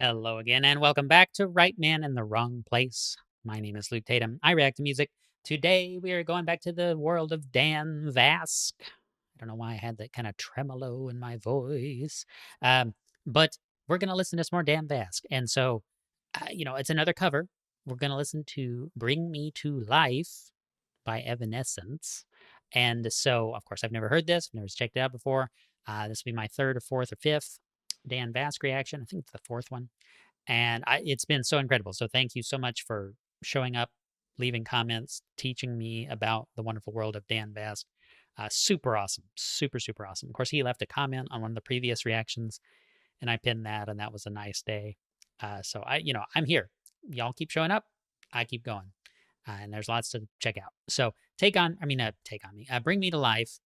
Hello again, and welcome back to Right Man in the Wrong Place. My name is Luke Tatum. I react to music. Today, we are going back to the world of Dan Vasc. I don't know why I had that kind of tremolo in my voice. But we're going to listen to some more Dan Vasc. And so, it's another cover. We're going to listen to Bring Me to Life by Evanescence. And so, of course, I've never heard this, I've never checked it out before. This will be my third or fourth or fifth Dan Vasc reaction. I think it's the fourth one. And it's been so incredible. So thank you so much for showing up, leaving comments, teaching me about the wonderful world of Dan Vasc. Super awesome. Super, super awesome. Of course, he left a comment on one of the previous reactions, and I pinned that, and that was a nice day. So I'm here. Y'all keep showing up. I keep going. And there's lots to check out. So Bring Me to Life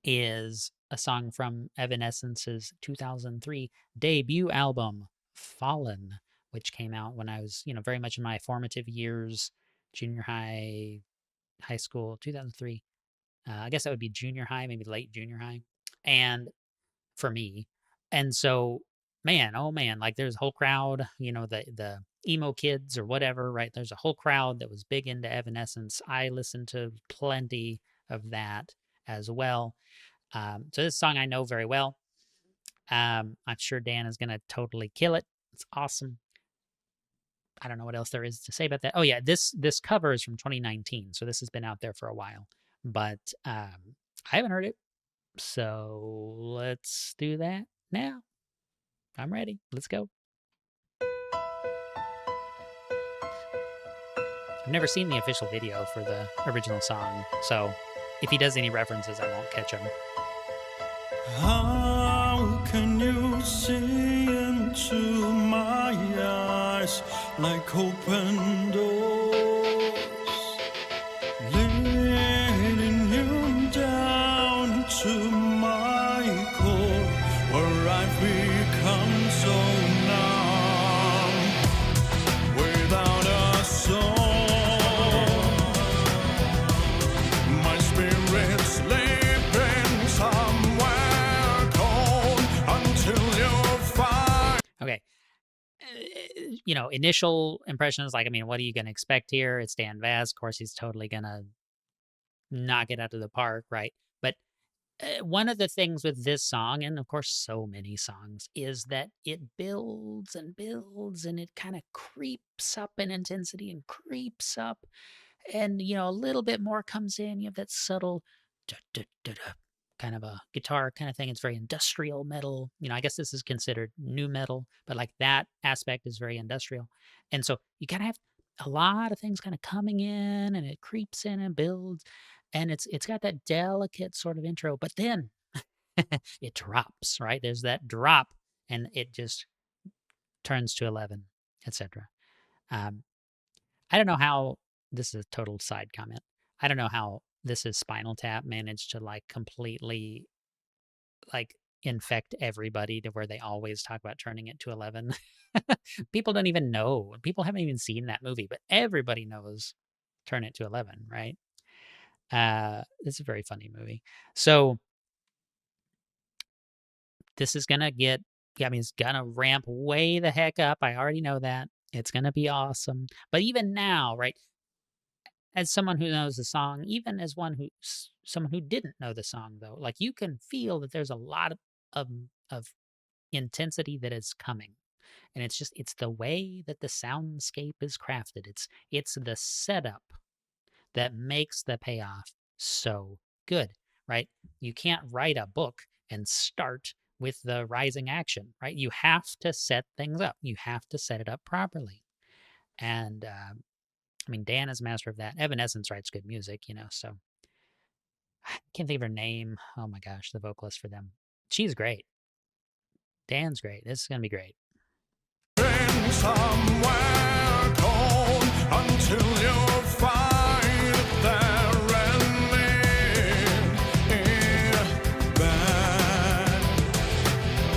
is a song from Evanescence's 2003 debut album, Fallen, which came out when I was, very much in my formative years, junior high, high school, 2003. I guess that would be junior high, maybe late junior high. And for me, and so, man, oh man, like there's a whole crowd, the emo kids or whatever, right? There's a whole crowd that was big into Evanescence. I listened to plenty of that as well. So this song I know very well. I'm sure Dan is going to totally kill it. It's awesome. I don't know what else there is to say about that. Oh yeah, this cover is from 2019, so this has been out there for a while. But I haven't heard it, so let's do that now. I'm ready. Let's go. I've never seen the official video for the original song, so if he does any references, I won't catch him. How can you see into my eyes like open doors, leading you down to my core, where I've become so numb without a soul. My spirit's sleeping somewhere cold until you find. Okay. Initial impressions, what are you going to expect here? It's Dan Vasc. Of course, he's totally going to knock it out of the park, right? But one of the things with this song, and of course so many songs, is that it builds and builds, and it kind of creeps up in intensity and creeps up, and a little bit more comes in. You have that subtle kind of a guitar kind of thing. It's very industrial metal. I guess this is considered new metal, but like that aspect is very industrial. And so you kind of have a lot of things kind of coming in, and it creeps in and builds, and it's got that delicate sort of intro, but then it drops, right? There's that drop, and it just turns to 11, etc. I don't know how, this is a total side comment, I don't know how this is Spinal Tap managed to completely infect everybody to where they always talk about turning it to 11. People don't even know. People haven't even seen that movie, but everybody knows Turn It to 11, right? It's a very funny movie. So this is going to it's going to ramp way the heck up. I already know that. It's going to be awesome. But even now, right, as someone who knows the song, even as someone who didn't know the song, though, you can feel that there's a lot of intensity that is coming. And it's the way that the soundscape is crafted. It's the setup that makes the payoff so good, right? You can't write a book and start with the rising action, right? You have to set things up. You have to set it up properly. And Dan is a master of that. Evanescence writes good music, so I can't think of her name. Oh my gosh, the vocalist for them. She's great. Dan's great. This is going to be great. Somewhere cold until you find there and back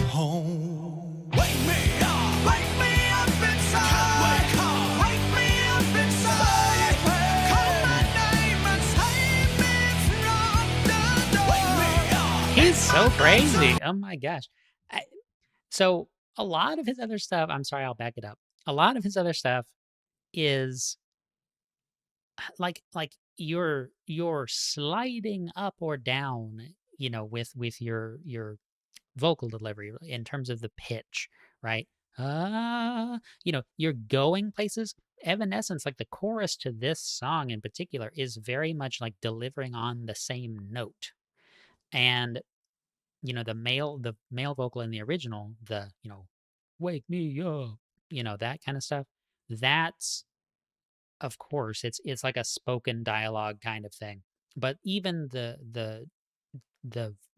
home. Wake me up inside. Wake me up inside. Call my name and save me from the door. Wake me up. He's so crazy. Oh my gosh. So a lot of his other stuff, I'm sorry, I'll back it up. A lot of his other stuff is like you're sliding up or down, with your vocal delivery in terms of the pitch, right? You're going places. Evanescence, like the chorus to this song in particular, is very much like delivering on the same note. And the male vocal in the original, wake me up, that kind of stuff. That's, of course, it's like a spoken dialogue kind of thing. But even the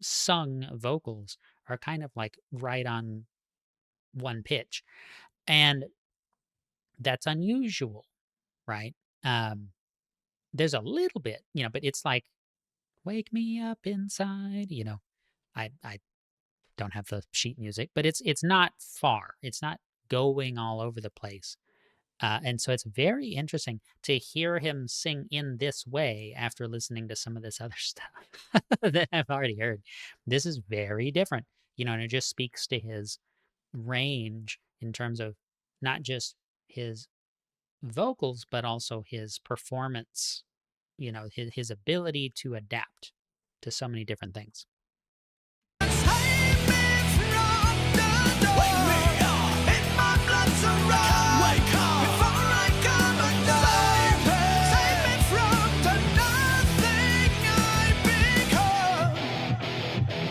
sung vocals are kind of like right on one pitch. And that's unusual, right? Um, there's a little bit, but it's like, wake me up inside, I don't have the sheet music, but it's not far. It's not going all over the place. And so it's very interesting to hear him sing in this way after listening to some of this other stuff that I've already heard. This is very different, and it just speaks to his range in terms of not just his vocals, but also his performance, his ability to adapt to so many different things.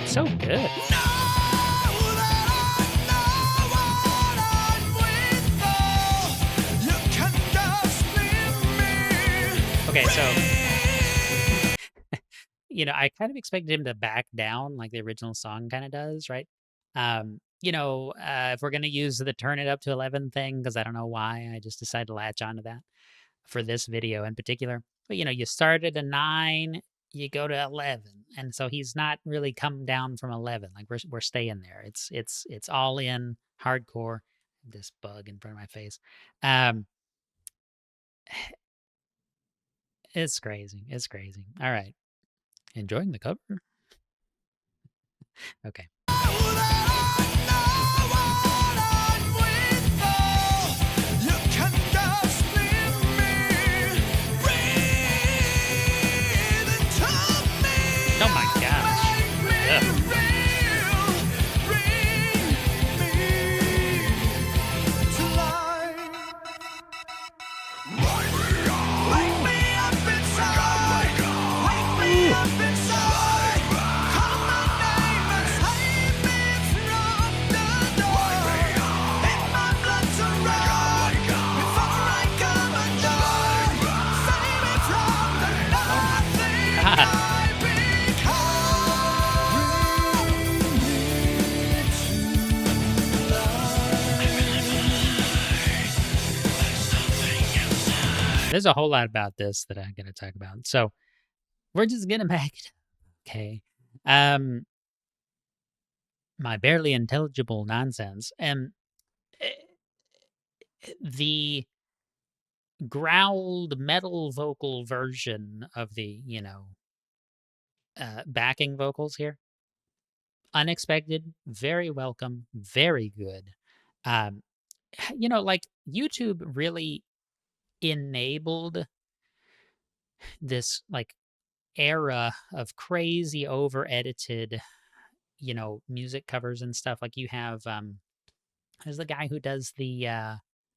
So good. Okay, so I kind of expected him to back down like the original song kind of does, right? If we're gonna use the turn it up to 11 thing, because I don't know why I just decided to latch onto that for this video in particular. But you start at a 9, you go to 11, and so he's not really come down from 11. Like we're staying there. It's all in hardcore. This bug in front of my face. It's crazy. It's crazy. All right. Enjoying the cover? Okay. Oh my gosh. Ugh. There's a whole lot about this that I'm going to talk about. So we're just going to back it up. Okay. My barely intelligible nonsense. And the growled metal vocal version of the, backing vocals here, unexpected, very welcome, very good. Like YouTube really enabled this like era of crazy over edited, music covers and stuff. Like you have there's the guy who does the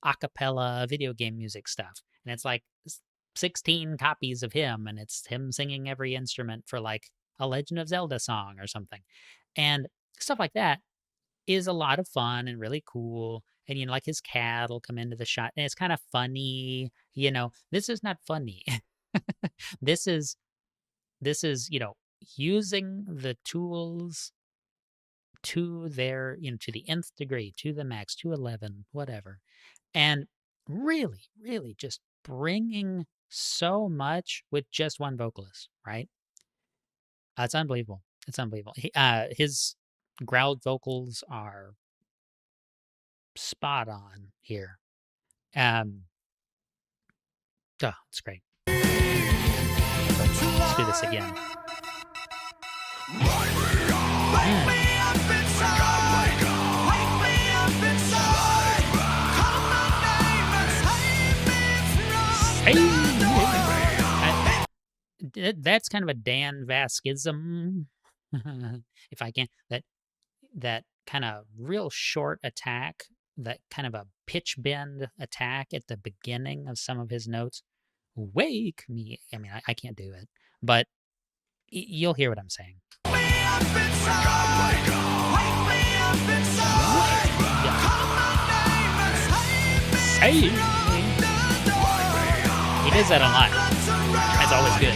acapella video game music stuff, and it's like 16 copies of him, and it's him singing every instrument for like a Legend of Zelda song or something. And stuff like that is a lot of fun and really cool. And like his cat will come into the shot, and it's kind of funny. This is not funny. this is using the tools to their, to the nth degree, to the max, to 11, whatever. And really, really just bringing so much with just one vocalist, right? It's unbelievable. It's unbelievable. His growled vocals are spot on here. It's great. Let's do this again. Wake me up inside. Wake me up inside. That's kind of a Dan Vasquism, if I can. That kind of real short attack, that kind of a pitch bend attack at the beginning of some of his notes. Wake me. I mean, I can't do it, but you'll hear what I'm saying. Say he does that a lot. That's always good.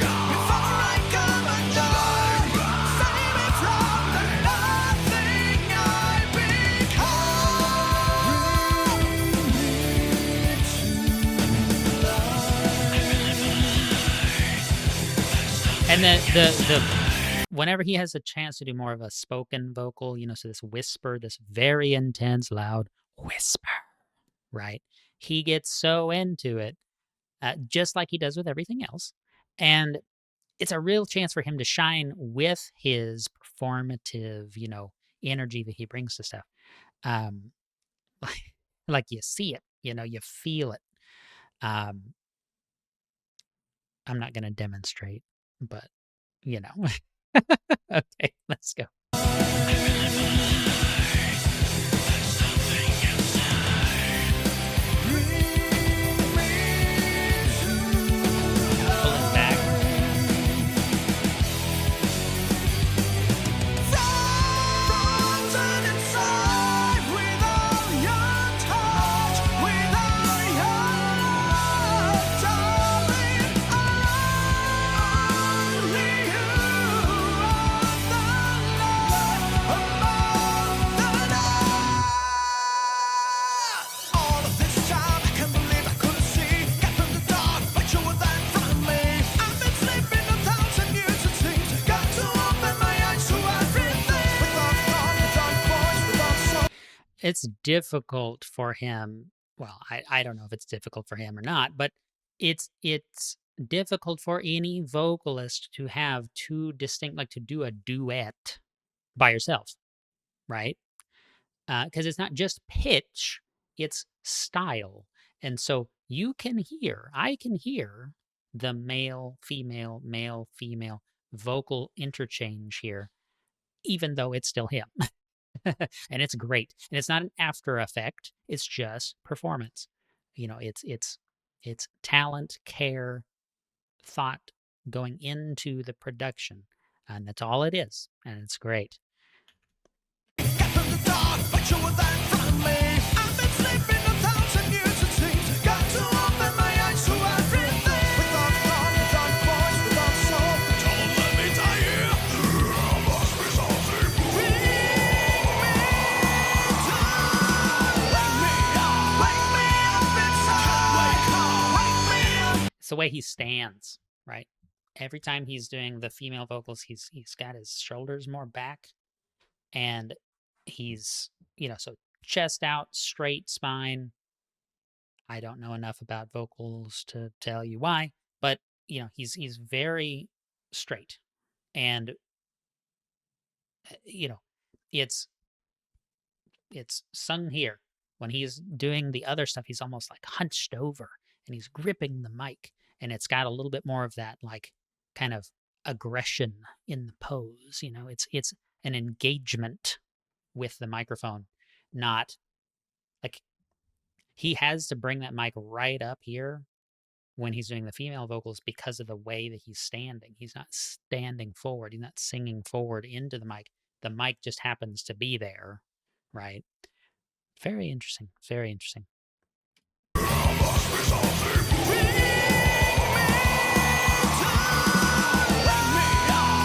And the whenever he has a chance to do more of a spoken vocal, so this whisper, this very intense, loud whisper, right? He gets so into it, just like he does with everything else. And it's a real chance for him to shine with his performative, energy that he brings to stuff. Um, like you see it, you feel it. I'm not going to demonstrate, but Okay, let's go. Pulling back. It's difficult for him. Well, I don't know if it's difficult for him or not, but it's difficult for any vocalist to have two distinct, like to do a duet by yourself, right? Because it's not just pitch, it's style. And so I can hear the male, female vocal interchange here, even though it's still him. And it's great. And it's not an after effect. It's just performance. It's talent, care, thought going into the production. And that's all it is. And it's great. It's the way he stands, right? Every time he's doing the female vocals, he's got his shoulders more back, and he's, so chest out, straight spine. I don't know enough about vocals to tell you why, but he's very straight, and it's sung here. When he's doing the other stuff, he's almost like hunched over, and he's gripping the mic, and it's got a little bit more of that like kind of aggression in the pose. It's an engagement with the microphone, not like he has to bring that mic right up here when he's doing the female vocals because of the way that he's standing. He's not standing forward. He's not singing forward into the mic. The mic just happens to be there, right? Very interesting. Very interesting.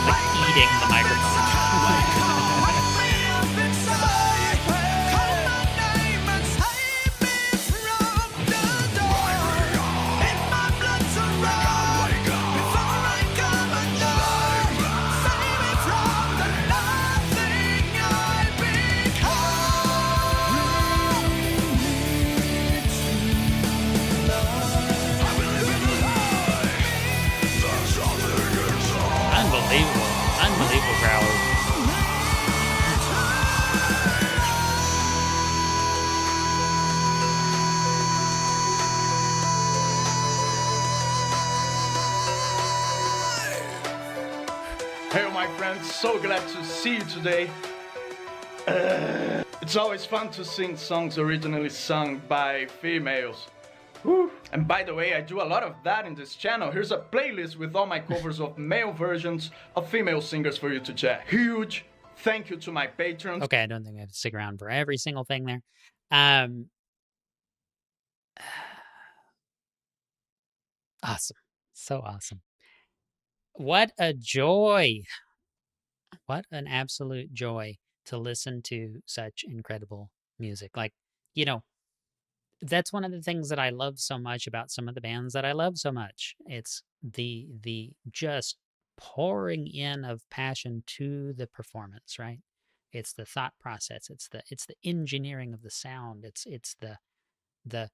Like eating the microphone. Unbelievable. my friends. So glad to see you today. It's always fun to sing songs originally sung by females. Whew. And by the way, I do a lot of that in this channel. Here's a playlist with all my covers of male versions of female singers for you to check. Huge thank you to my patrons. Okay, I don't think I have to stick around for every single thing there. Um, awesome. So awesome. What a joy. What an absolute joy to listen to such incredible music. Like, you know, that's one of the things that I love so much about some of the bands that I love so much. It's the just pouring in of passion to the performance, right? It's the thought process. It's the engineering of the sound. It's the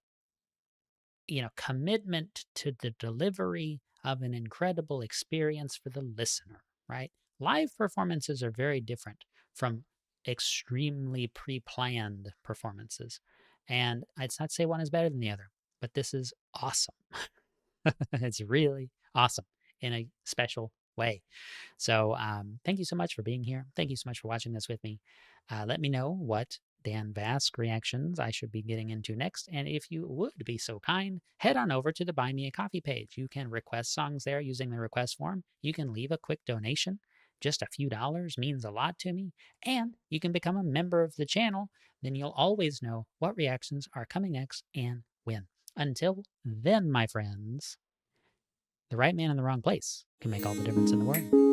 commitment to the delivery of an incredible experience for the listener, right? Live performances are very different from extremely pre-planned performances. And I'd not say one is better than the other, but this is awesome. It's really awesome in a special way. So thank you so much for being here. Thank you so much for watching this with me. Let me know what Dan Vasc reactions I should be getting into next. And if you would be so kind, head on over to the Buy Me a Coffee page. You can request songs there using the request form. You can leave a quick donation. Just a few dollars means a lot to me. And you can become a member of the channel. Then you'll always know what reactions are coming next and when. Until then, my friends, the right man in the wrong place can make all the difference in the world.